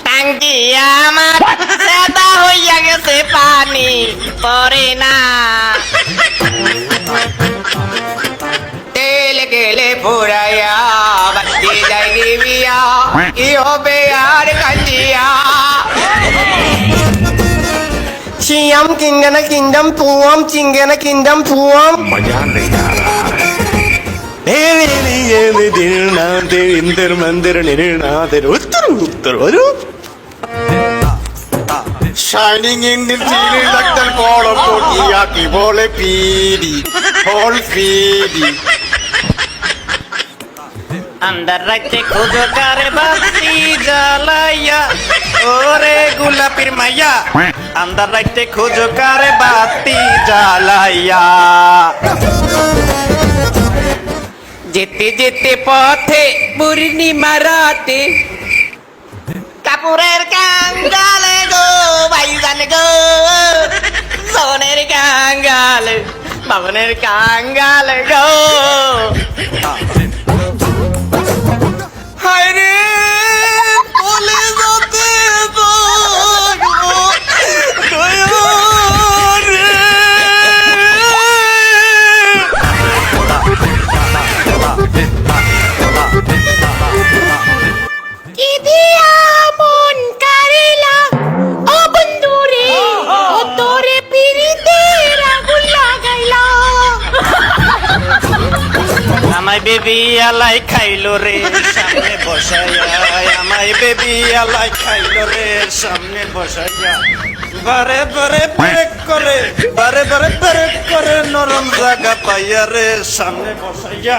টাঙ্কি আমার সাদা হইয়া গেছে পানি পরে না তেল গেলে ফুরাইয়া বাতি যাই নিবিয়া কি হবে আর কাজিয়া Siam kingana kingdom puam chingana kingdom puam मजा नहीं आ रहा है इंदर मंदिर निर्णादर Uttar Uttar Shining in the ceiling like the ball of Tokiyaki ball pidi ball pidi अंदर रखते खुदो करे बत्ती जलाया ओरे गुलाबीर मैया अंदर रखते खुदो करे बत्ती जलाया যেতে যেতে পথে পূর্ণিমা রাতে কাপুরের কাঙ্গালে গো ভাইজান গো সোনের কাঙ্গাল বাবনের কাঙ্গাল গো হায় রে বলে যেতে কি দিয়া মন কারেলা ও বন্ধুরে ও তোরে পিরিতে আগুন লাগাইলা আমায় বেবি আলাই খাইলো রে সামনে বসাইয়া আমায় বেবি আলাই খাইলো রে সামনে বসাইয়া বারে বারে ব্রেক করে বারে বারে ব্রেক করে নরম জায়গা পাইয়া রে সামনে বসাইয়া